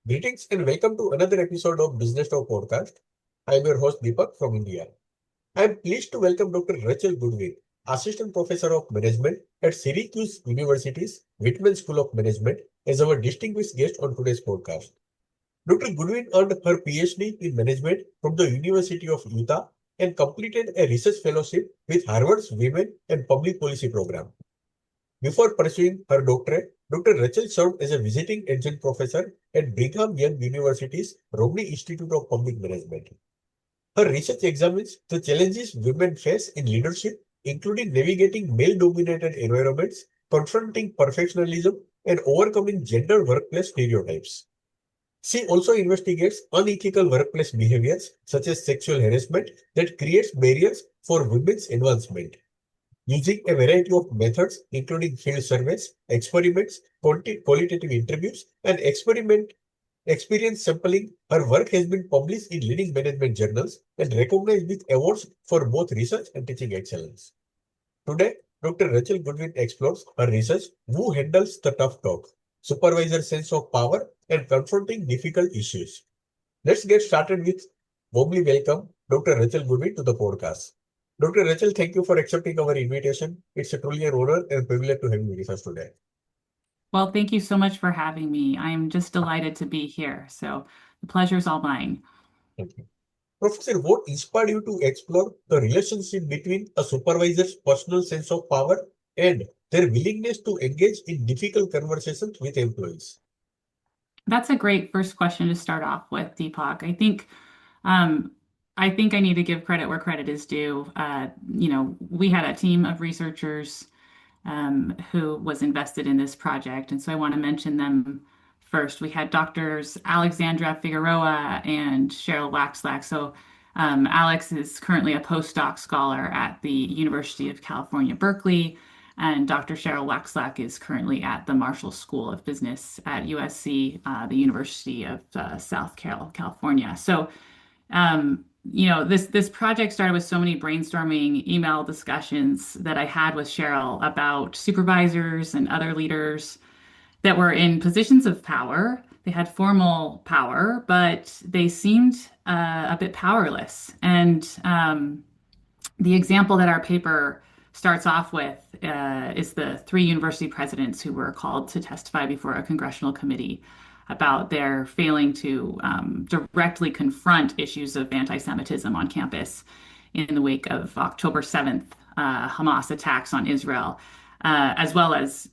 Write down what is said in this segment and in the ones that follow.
Greetings and welcome to another episode of Businesstalk podcast. I am your host Deepak from India. I am pleased to welcome Dr. Rachael Goodwin, Assistant Professor of Management at Syracuse University's Whitman School of Management, as our distinguished guest on today's podcast. Dr. Goodwin earned her PhD in Management from the University of Utah and completed a research fellowship with Harvard's Women and Public Policy program. Before pursuing her doctorate, Dr. Rachel served as a visiting adjunct professor at Brigham Young University's Romney Institute of Public Management. Her research examines the challenges women face in leadership, including navigating male-dominated environments, confronting perfectionism, and overcoming gender workplace stereotypes. She also investigates unethical workplace behaviors, such as sexual harassment, that creates barriers for women's advancement. Using a variety of methods, including field surveys, experiments, qualitative interviews, and experience sampling, her work has been published in leading management journals and recognized with awards for both research and teaching excellence. Today, Dr. Rachel Goodwin explores her research, Who Handles the Tough Talk, Supervisor Sense of Power, and Confronting Difficult Issues. Let's get started with warmly welcome Dr. Rachel Goodwin to the podcast. Dr. Rachel, thank you for accepting our invitation. It's a truly an honor and privilege to have you with us today. Well, thank you so much for having me. I'm just delighted to be here. So the pleasure's all mine. Thank you. Professor, what inspired you to explore the relationship between a supervisor's personal sense of power and their willingness to engage in difficult conversations with employees? That's a great first question to start off with, Deepak. Um, I think I need to give credit where credit is due. We had a team of researchers who was invested in this project, and so I want to mention them first. We had doctors Alexandra Figueroa and Cheryl Waxlack. Alex is currently a postdoc scholar at the University of California, Berkeley, and Dr. Cheryl Waxlack is currently at the Marshall School of Business at USC, the University of South California. This project started with so many brainstorming email discussions that I had with Cheryl about supervisors and other leaders that were in positions of power. They had formal power, but they seemed a bit powerless. And the example that our paper starts off with is the three university presidents who were called to testify before a congressional committee about their failing to directly confront issues of anti-Semitism on campus in the wake of October 7th Hamas attacks on Israel, as well as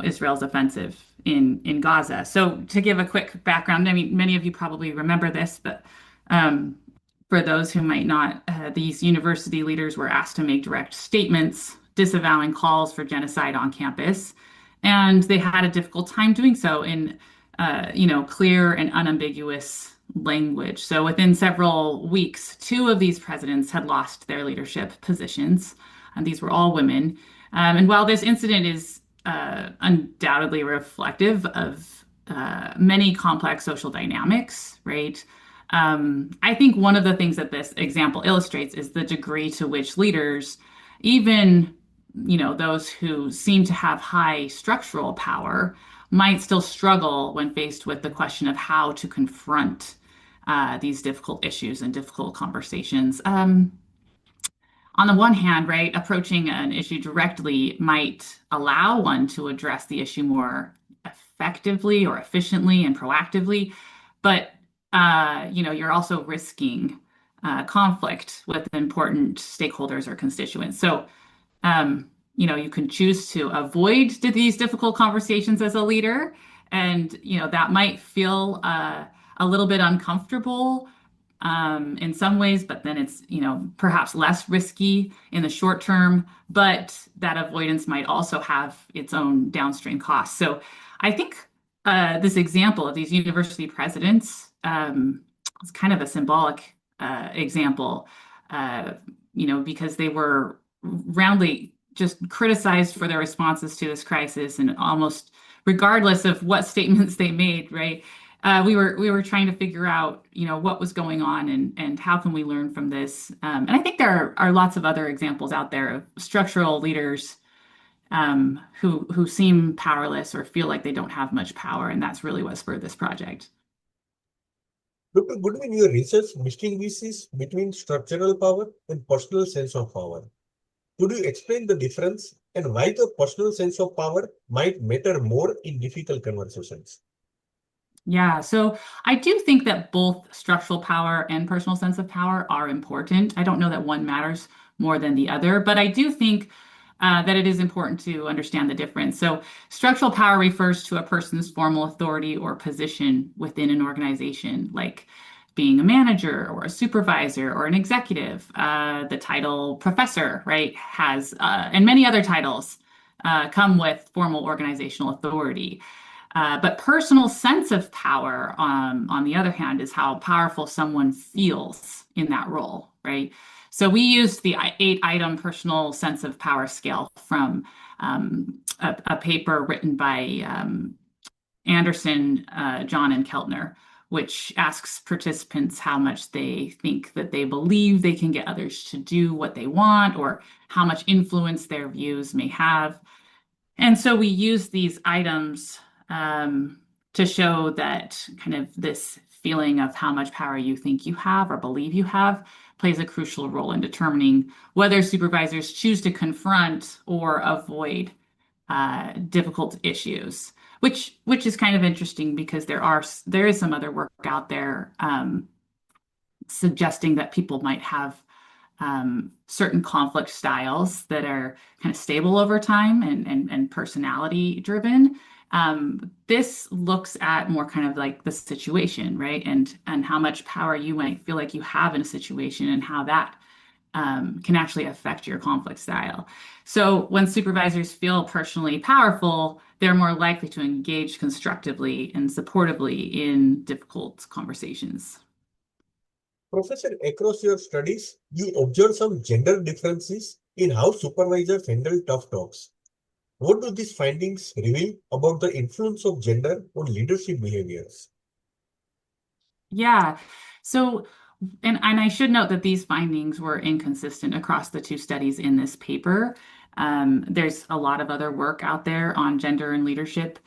Israel's offensive in Gaza. So to give a quick background, I mean, many of you probably remember this, but for those who might not, these university leaders were asked to make direct statements disavowing calls for genocide on campus, and they had a difficult time doing so in clear and unambiguous language. So within several weeks, two of these presidents had lost their leadership positions, and these were all women. And while this incident is undoubtedly reflective of many complex social dynamics, right? I think one of the things that this example illustrates is the degree to which leaders, even those who seem to have high structural power, might still struggle when faced with the question of how to confront these difficult issues and difficult conversations. On the one hand, right, approaching an issue directly might allow one to address the issue more effectively or efficiently and proactively, but you're also risking conflict with important stakeholders or constituents. You can choose to avoid these difficult conversations as a leader, and that might feel a little bit uncomfortable in some ways, but then it's perhaps less risky in the short term. But that avoidance might also have its own downstream costs. So I think this example of these university presidents is kind of a symbolic example, because they were roundly just criticized for their responses to this crisis, and almost regardless of what statements they made, right? We were trying to figure out, what was going on and how can we learn from this. And I think there are lots of other examples out there of structural leaders who seem powerless or feel like they don't have much power, and that's really what spurred this project. Dr. Goodwin, your research distinguishes between structural power and personal sense of power. Could you explain the difference and why the personal sense of power might matter more in difficult conversations? Yeah, so I do think that both structural power and personal sense of power are important. I don't know that one matters more than the other, but I do think that it is important to understand the difference. So, structural power refers to a person's formal authority or position within an organization, like being a manager or a supervisor or an executive. The title professor, right, and many other titles come with formal organizational authority. But personal sense of power, on the other hand, is how powerful someone feels in that role, right? So we used the eight-item personal sense of power scale from a paper written by Anderson, John, and Keltner, which asks participants how much they think that they believe they can get others to do what they want, or how much influence their views may have. And so we use these items to show that kind of this feeling of how much power you think you have or believe you have plays a crucial role in determining whether supervisors choose to confront or avoid difficult issues, which is kind of interesting because there is some other work out there suggesting that people might have certain conflict styles that are kind of stable over time and personality driven. This looks at more kind of like the situation, right? And how much power you might feel like you have in a situation and how that can actually affect your conflict style. So when supervisors feel personally powerful, they're more likely to engage constructively and supportively in difficult conversations. Professor, across your studies, you observe some gender differences in how supervisors handle tough talks. What do these findings reveal about the influence of gender on leadership behaviors? Yeah. So, and I should note that these findings were inconsistent across the two studies in this paper. There's a lot of other work out there on gender and leadership,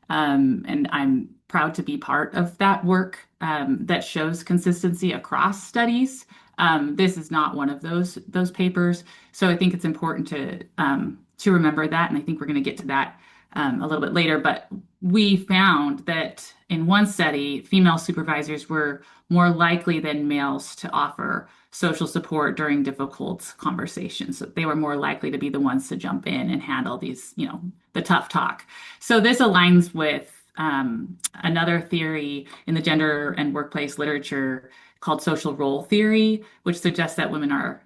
and I'm proud to be part of that work that shows consistency across studies. This is not one of those papers, so I think it's important to remember that, and I think we're going to get to that a little bit later. But we found that in one study, female supervisors were more likely than males to offer social support during difficult conversations. So they were more likely to be the ones to jump in and handle these, the tough talk. So this aligns with another theory in the gender and workplace literature called social role theory, which suggests that women are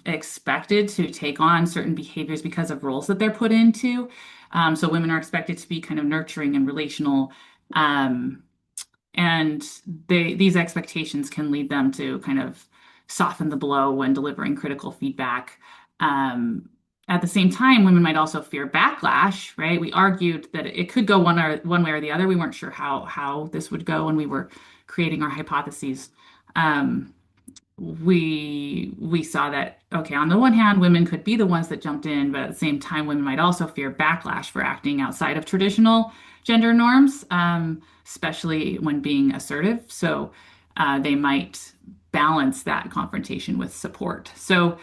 expected to take on certain behaviors because of roles that they're put into. So women are expected to be kind of nurturing and relational. Um, and these expectations can lead them to kind of soften the blow when delivering critical feedback. At the same time, women might also fear backlash, right? We argued that it could go one way or the other. We weren't sure how this would go when we were creating our hypotheses. Um, we saw that, okay, on the one hand, women could be the ones that jumped in, but at the same time, women might also fear backlash for acting outside of traditional gender norms, especially when being assertive. So they might balance that confrontation with support. So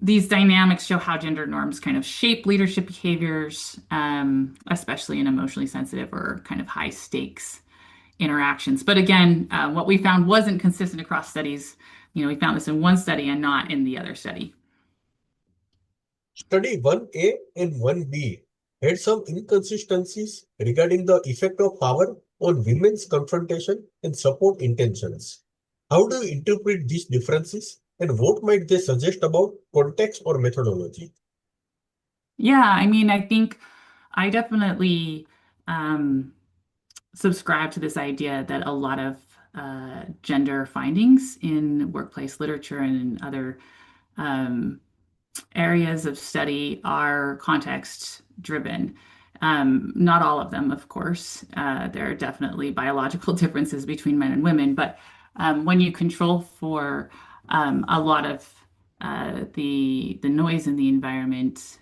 these dynamics show how gender norms kind of shape leadership behaviors, especially in emotionally sensitive or kind of high stakes interactions. But again, what we found wasn't consistent across studies. We found this in one study and not in the other study. Study 1A and 1B had some inconsistencies regarding the effect of power on women's confrontation and support intentions. How do you interpret these differences and what might they suggest about context or methodology? Yeah, I mean, I think I definitely um, subscribe to this idea that a lot of gender findings in workplace literature and in other um, areas of study are context driven. Not all of them, of course. There are definitely biological differences between men and women, but when you control for a lot of the noise in the environment,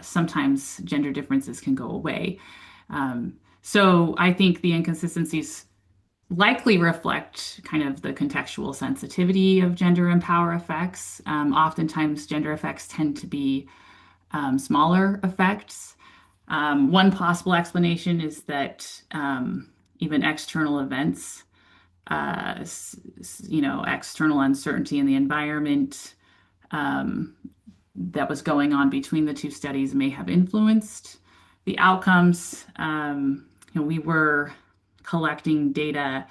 sometimes gender differences can go away. So I think the inconsistencies likely reflect kind of the contextual sensitivity of gender and power effects. Oftentimes, gender effects tend to be smaller effects. One possible explanation is that even external events, external uncertainty in the environment that was going on between the two studies may have influenced the outcomes. We were collecting data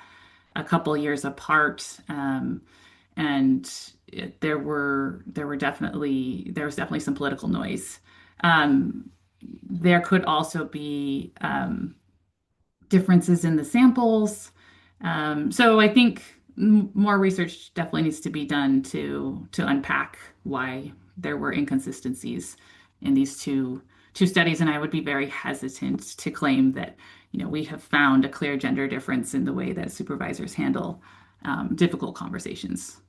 a couple years apart, and there was definitely some political noise. There could also be differences in the samples. So I think more research definitely needs to be done to unpack why there were inconsistencies in these two studies, and I would be very hesitant to claim that we have found a clear gender difference in the way that supervisors handle difficult conversations.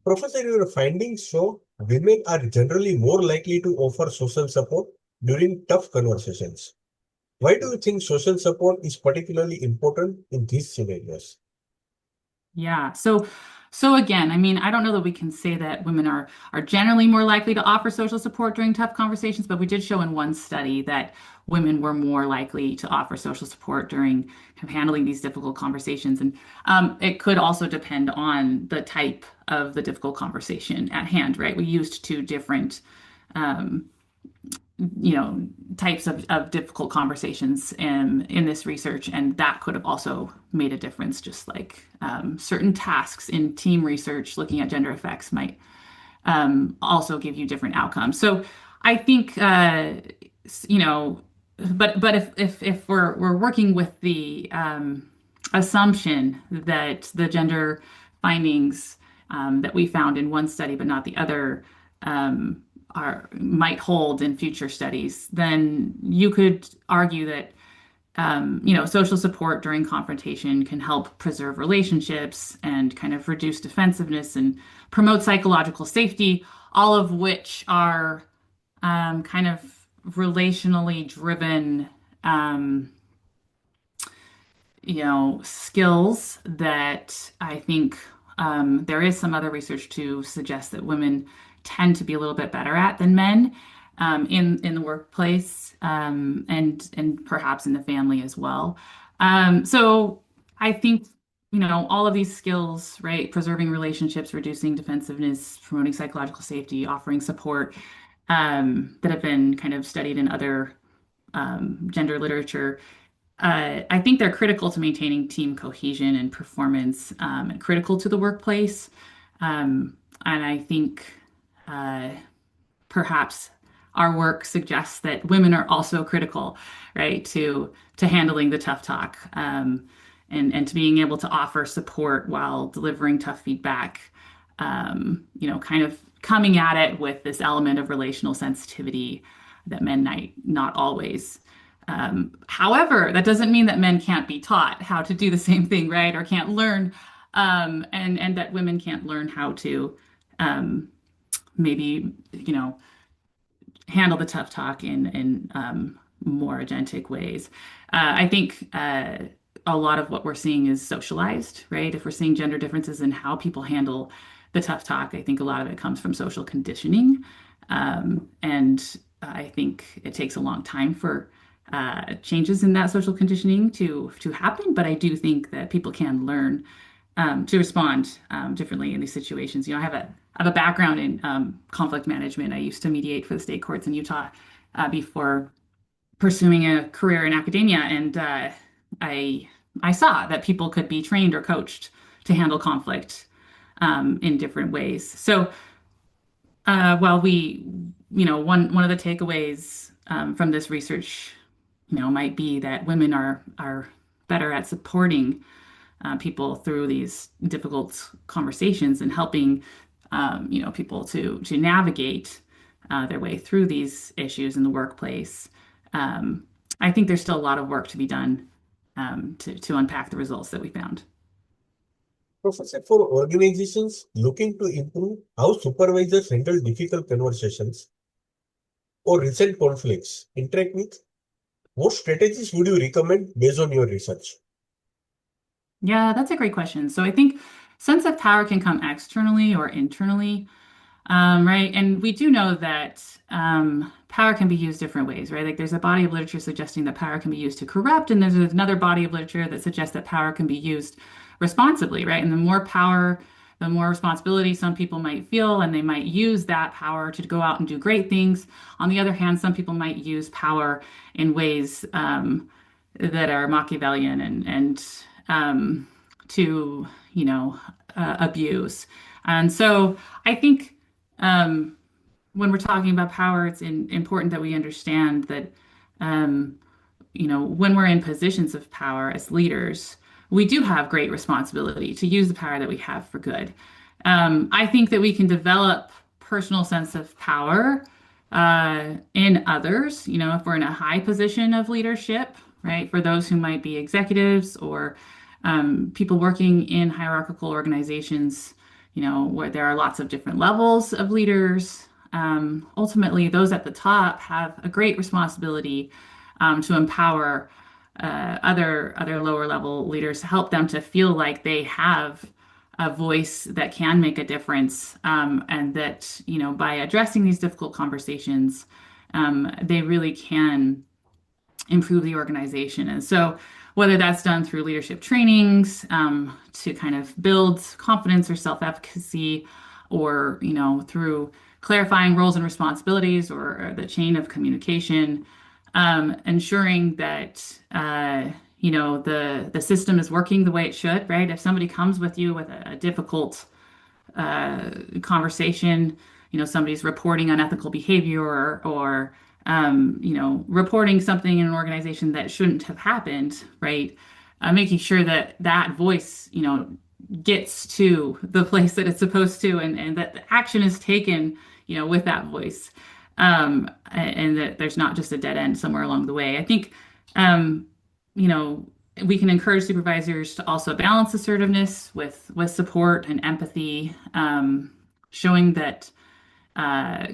Professor, your findings show women are generally more likely to offer social support during tough conversations. Why do you think social support is particularly important in these scenarios? Yeah. So again, I mean, I don't know that we can say that women are generally more likely to offer social support during tough conversations, but we did show in one study that women were more likely to offer social support during kind of handling these difficult conversations. And it could also depend on the type of the difficult conversation at hand, right? We used two different um, types of difficult conversations in this research, and that could have also made a difference, just like certain tasks in team research looking at gender effects might also give you different outcomes. So I think you know, but if we're working with the assumption that the gender findings that we found in one study but not the other might hold in future studies, then you could argue that social support during confrontation can help preserve relationships and kind of reduce defensiveness and promote psychological safety, all of which are kind of relationally driven um, skills that I think there is some other research to suggest that women tend to be a little bit better at than men in the workplace and perhaps in the family as well. So I think all of these skills, right? Preserving relationships, reducing defensiveness, promoting psychological safety, offering support that have been kind of studied in other gender literature. I think they're critical to maintaining team cohesion and performance, and critical to the workplace. And I think uh, perhaps our work suggests that women are also critical, right, to handling the tough talk, and to being able to offer support while delivering tough feedback. Kind of coming at it with this element of relational sensitivity that men might not always. However, that doesn't mean that men can't be taught how to do the same thing, right? Or can't learn, and that women can't learn how to maybe, handle the tough talk in more agentic ways. I think a lot of what we're seeing is socialized, right? If we're seeing gender differences in how people handle the tough talk, I think a lot of it comes from social conditioning. And I think it takes a long time for changes in that social conditioning to happen. But I do think that people can learn to respond differently in these situations. I have a background in conflict management. I used to mediate for the state courts in Utah before pursuing a career in academia, and I I saw that people could be trained or coached to handle conflict in different ways. So while one of the takeaways from this research, might be that women are better at supporting people through these difficult conversations and helping people to navigate their way through these issues in the workplace. Um, I think there's still a lot of work to be done to unpack the results that we found. Professor, for organizations looking to improve how supervisors handle difficult conversations or recent conflicts interact with, what strategies would you recommend based on your research? Yeah, that's a great question. So I think sense of power can come externally or internally. Right. And we do know that power can be used different ways, right? Like there's a body of literature suggesting that power can be used to corrupt, and there's another body of literature that suggests that power can be used responsibly, right? And the more power, the more responsibility some people might feel, and they might use that power to go out and do great things. On the other hand, some people might use power in ways that are Machiavellian and to, abuse. And so I think. Um, when we're talking about power, it's important that we understand that, um, when we're in positions of power as leaders, we do have great responsibility to use the power that we have for good. I think that we can develop personal sense of power in others, if we're in a high position of leadership, right? For those who might be executives or people working in hierarchical organizations, where there are lots of different levels of leaders. Ultimately, those at the top have a great responsibility to empower other lower level leaders to help them to feel like they have a voice that can make a difference, and that by addressing these difficult conversations, they really can improve the organization. And so, whether that's done through leadership trainings to kind of build confidence or self-efficacy, or through clarifying roles and responsibilities or the chain of communication, ensuring that the system is working the way it should, right? If somebody comes with you with a difficult conversation, somebody's reporting unethical behavior or reporting something in an organization that shouldn't have happened, right? Making sure that that voice, gets to the place that it's supposed to, and that the action is taken, with that voice, and that there's not just a dead end somewhere along the way. I think, um, you know, we can encourage supervisors to also balance assertiveness with support and empathy, showing that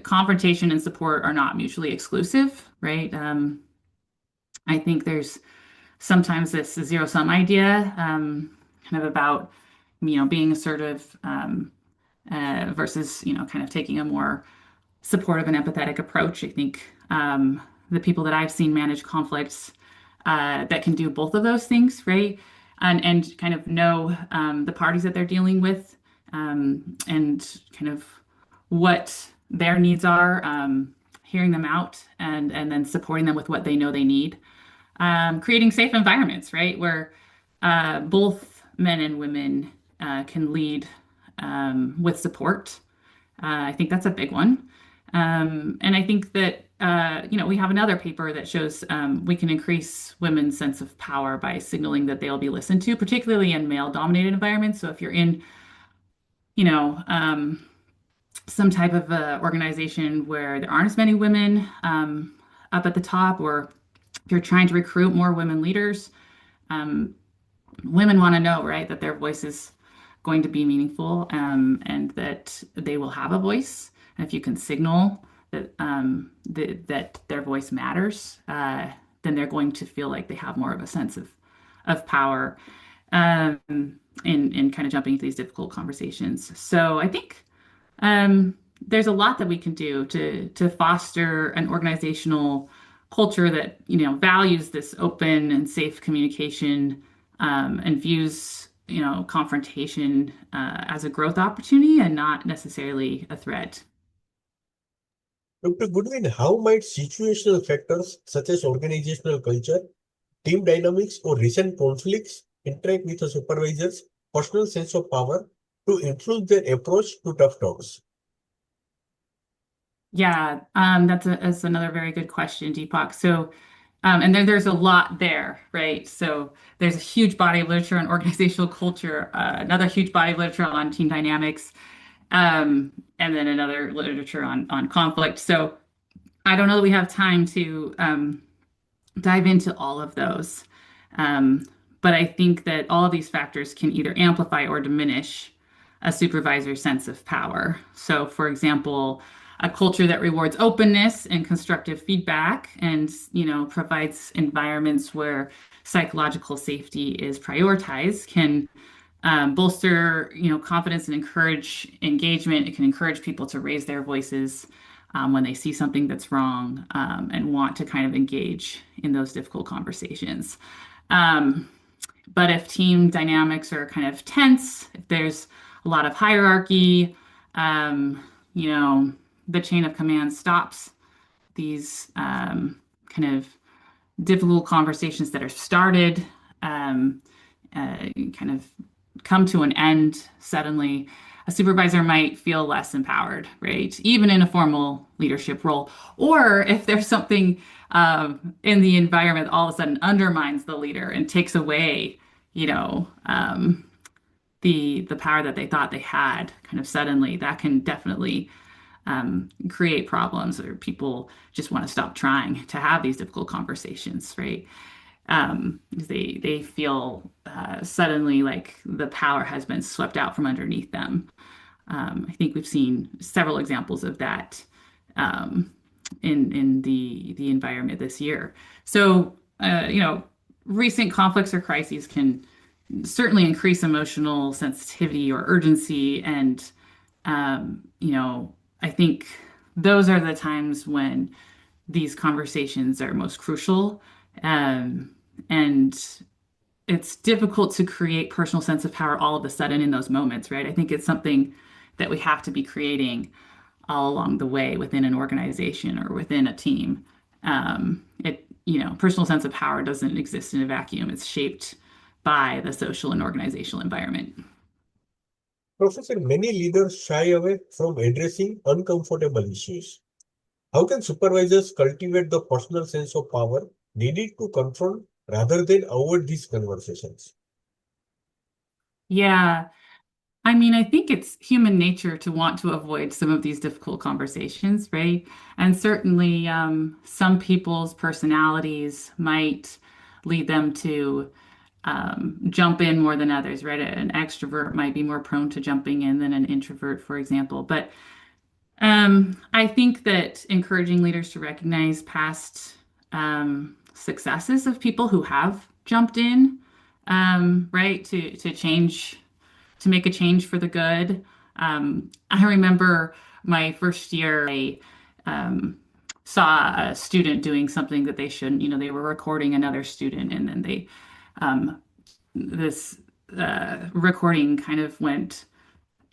confrontation and support are not mutually exclusive, right? I think there's sometimes this zero sum idea, kind of about being assertive versus kind of taking a more supportive and empathetic approach. I think the people that I've seen manage conflicts that can do both of those things, right? And kind of know the parties that they're dealing with, and kind of what their needs are, hearing them out, and then supporting them with what they know they need. Creating safe environments, right, where both men and women can lead with support. I think that's a big one. And I think that, we have another paper that shows we can increase women's sense of power by signaling that they'll be listened to, particularly in male-dominated environments. So if you're in, you know, some type of organization where there aren't as many women up at the top, or if you're trying to recruit more women leaders, um, women want to know, right, that their voice is going to be meaningful, and that they will have a voice. And if you can signal that their voice matters, then they're going to feel like they have more of a sense of power um, in kind of jumping into these difficult conversations. So I think there's a lot that we can do to foster an organizational culture that values this open and safe communication, and views confrontation as a growth opportunity and not necessarily a threat. Dr. Goodwin, how might situational factors such as organizational culture, team dynamics, or recent conflicts interact with a supervisor's personal sense of power to influence their approach to tough talks? Yeah, that's another very good question, Deepak. So, and there's a lot there, right? So there's a huge body of literature on organizational culture, another huge body of literature on team dynamics, and then another literature on conflict. So I don't know that we have time to dive into all of those. Um, but I think that all of these factors can either amplify or diminish a supervisor's sense of power. So, for example, a culture that rewards openness and constructive feedback and, provides environments where psychological safety is prioritized can bolster, confidence and encourage engagement. It can encourage people to raise their voices when they see something that's wrong and want to kind of engage in those difficult conversations. Um, but if team dynamics are kind of tense, if there's a lot of hierarchy, um, you know, the chain of command stops these kind of difficult conversations that are started, um, kind of come to an end suddenly. A supervisor might feel less empowered, right? Even in a formal leadership role. Or if there's something in the environment all of a sudden undermines the leader and takes away, the power that they thought they had kind of suddenly, that can definitely create problems or people just want to stop trying to have these difficult conversations, right? Because they feel suddenly like the power has been swept out from underneath them. I think we've seen several examples of that in the environment this year. So recent conflicts or crises can certainly increase emotional sensitivity or urgency, and I think those are the times when these conversations are most crucial. And it's difficult to create personal sense of power all of a sudden in those moments, right? I think it's something that we have to be creating all along the way within an organization or within a team. Personal sense of power doesn't exist in a vacuum. It's shaped by the social and organizational environment. Professor, many leaders shy away from addressing uncomfortable issues. How can supervisors cultivate the personal sense of power needed to confront rather than avoid these conversations? Yeah. I mean, I think it's human nature to want to avoid some of these difficult conversations, right? And certainly, some people's personalities might lead them to jump in more than others, right? An extrovert might be more prone to jumping in than an introvert, for example. But I think that encouraging leaders to recognize past successes of people who have jumped in, right, to change, to make a change for the good. I remember my first year, I saw a student doing something that they shouldn't. They were recording another student, and then um, this recording kind of went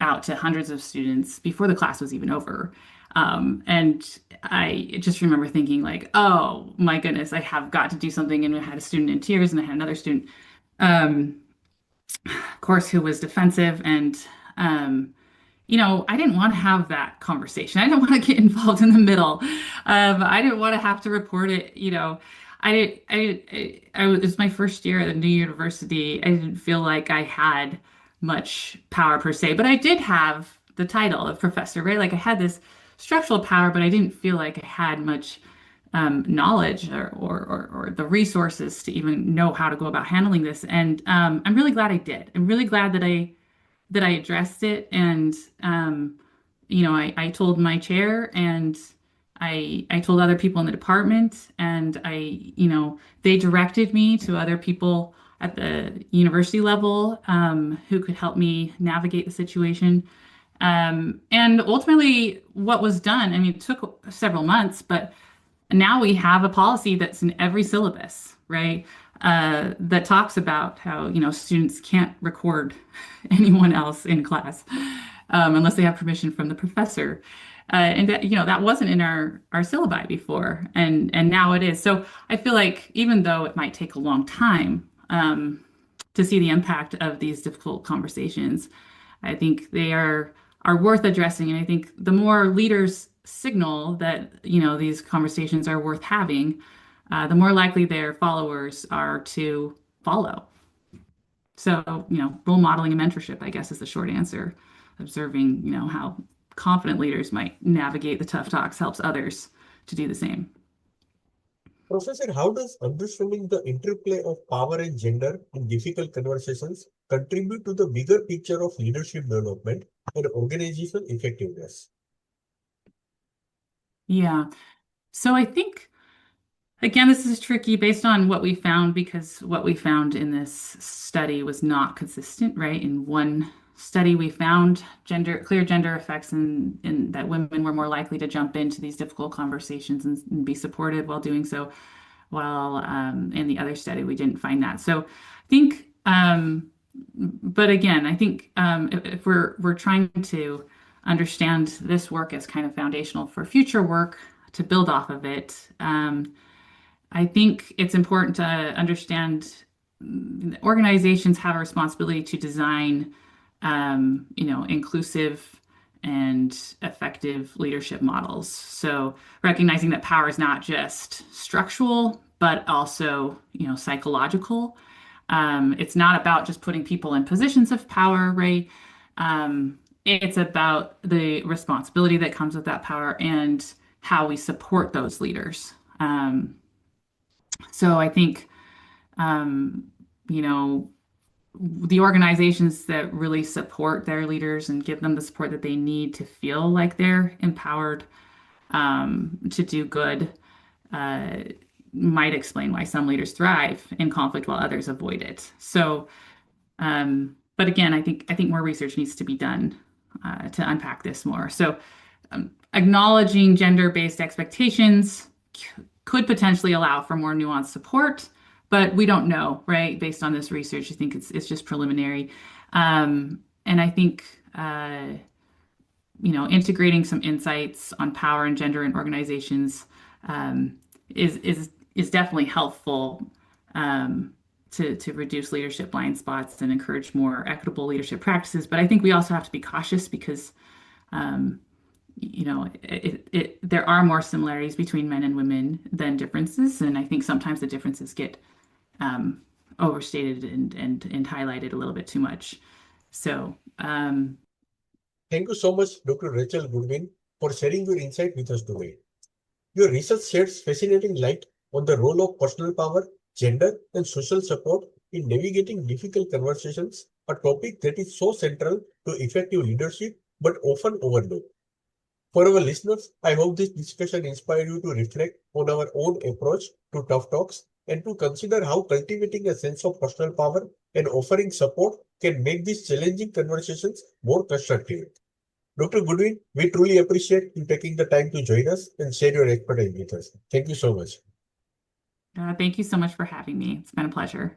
out to hundreds of students before the class was even over. And I just remember thinking like, oh my goodness, I have got to do something. And I had a student in tears, and I had another student, um, of course, who was defensive. And I didn't want to have that conversation. I didn't want to get involved in the middle. I didn't want to have to report it. It was my first year at a new university. I didn't feel like I had much power per se, but I did have the title of professor, right? Like I had this structural power, but I didn't feel like I had much knowledge or the resources to even know how to go about handling this. And I'm really glad I did. I'm really glad that I addressed it. And, I told my chair, and I told other people in the department, and they directed me to other people at the university level who could help me navigate the situation. And ultimately, what was done, I mean, it took several months, but now we have a policy that's in every syllabus, right? That talks about how, students can't record anyone else in class unless they have permission from the professor. And that wasn't in our syllabi before, and now it is. So I feel like even though it might take a long time to see the impact of these difficult conversations, I think they are worth addressing. And I think the more leaders signal that, these conversations are worth having, the more likely their followers are to follow. So, role modeling and mentorship, I guess, is the short answer. Observing, how confident leaders might navigate the tough talks helps others to do the same. Professor, how does understanding the interplay of power and gender in difficult conversations contribute to the bigger picture of leadership development and organizational effectiveness? Yeah. So I think, again, this is tricky based on what we found because what we found in this study was not consistent, right? In one study, we found clear gender effects in that women were more likely to jump into these difficult conversations and be supported while doing so. While in the other study, we didn't find that. So I think, but again, I think if we're trying to understand this work as kind of foundational for future work to build off of it. I think it's important to understand organizations have a responsibility to design, inclusive and effective leadership models. So recognizing that power is not just structural, but also, psychological. It's not about just putting people in positions of power, right? It's about the responsibility that comes with that power and how we support those leaders. So I think, um, you know, the organizations that really support their leaders and give them the support that they need to feel like they're empowered to do good uh, might explain why some leaders thrive in conflict while others avoid it. So, but again, I think more research needs to be done to unpack this more. So, acknowledging gender-based expectations could potentially allow for more nuanced support, but we don't know, right? Based on this research, I think it's just preliminary, and I think integrating some insights on power and gender in organizations um, is definitely helpful to reduce leadership blind spots and encourage more equitable leadership practices. But I think we also have to be cautious because um, there are more similarities between men and women than differences, and I think sometimes the differences get um, overstated and highlighted a little bit too much. So, Thank you so much, Dr. Rachel Goodwin, for sharing your insight with us today. Your research sheds fascinating light on the role of personal power, gender, and social support in navigating difficult conversations, a topic that is so central to effective leadership but often overlooked. For our listeners, I hope this discussion inspired you to reflect on our own approach to tough talks and to consider how cultivating a sense of personal power and offering support can make these challenging conversations more constructive. Dr. Goodwin, we truly appreciate you taking the time to join us and share your expertise with us. Thank you so much. thank you so much for having me. It's been a pleasure.